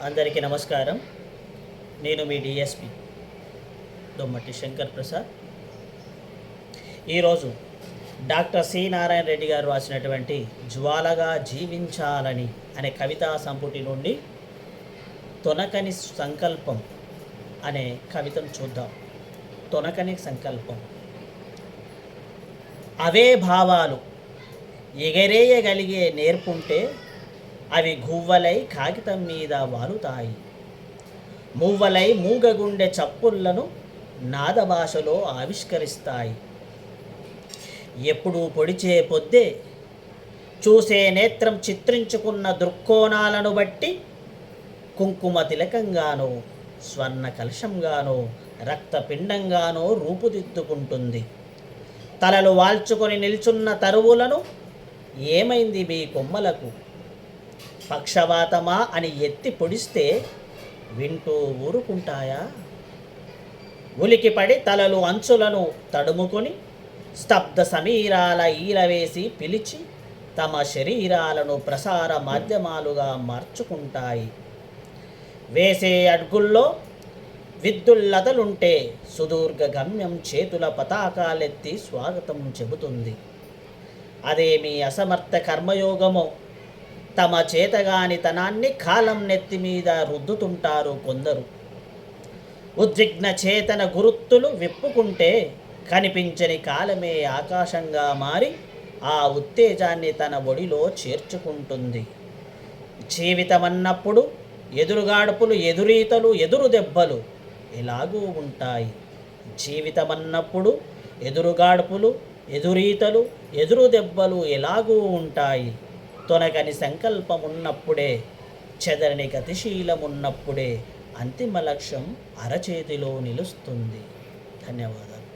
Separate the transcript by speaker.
Speaker 1: అందరికీ నమస్కారం. నేను మీ డిఎస్పి దొమ్మటి శంకర్ ప్రసాద్. ఈరోజు డాక్టర్ సి నారాయణ రెడ్డి గారు రాసినటువంటి జ్వాలగా జీవించాలని అనే కవితా సంపుటి నుండి తొనకని సంకల్పం అనే కవితను చూద్దాం. తొనకని సంకల్పం. అవే భావాలు ఎగరేయగలిగే నేర్పుంటే అవి గువ్వలై కాగితం మీద వాలుతాయి. మువ్వలై మూగగుండె చప్పుళ్లను నాదభాషలో ఆవిష్కరిస్తాయి. ఎప్పుడూ పొడిచే పొద్దే చూసే నేత్రం చిత్రించుకున్న దృక్కోణాలను బట్టి కుంకుమ తిలకంగానో స్వర్ణ కలశంగానో రక్తపిండంగానో రూపుదిద్దుకుంటుంది. తలలు వాల్చుకొని నిల్చున్న తరువులను ఏమైంది మీ కొమ్మలకు, పక్షవాతమా అని ఎత్తి పొడిస్తే వింటూ ఊరుకుంటాయా? ఉలికిపడి తలలు అంచులను తడుముకొని స్తబ్ద సమీరాల ఈలవేసి పిలిచి తమ శరీరాలను ప్రసార మాధ్యమాలుగా మార్చుకుంటాయి. వేసే అడ్గుల్లో విద్యుల్లతలుంటే సుదూర్ఘ గమ్యం చేతుల పతాకాలెత్తి స్వాగతం చెబుతుంది. అదే మీ అసమర్థ కర్మయోగమో తమ చేతగానితనాన్ని కాలం నెత్తి మీద రుద్దుతుంటారు కొందరు. ఉద్విగ్న చేతన గురుత్తులు విప్పుకుంటే కనిపించని కాలమే ఆకాశంగా మారి ఆ ఉత్తేజాన్ని తన ఒడిలో చేర్చుకుంటుంది. జీవితమన్నప్పుడు ఎదురుగాడుపులు, ఎదురీతలు, ఎదురు దెబ్బలు ఎలాగూ ఉంటాయి. జీవితమన్నప్పుడు ఎదురుగాడుపులు, ఎదురీతలు, ఎదురు దెబ్బలు ఎలాగూ ఉంటాయి. తొనకని సంకల్పమున్నప్పుడే, చెదరని గతిశీలమున్నప్పుడే అంతిమ లక్ష్యం అరచేతిలో నిలుస్తుంది. ధన్యవాదాలు.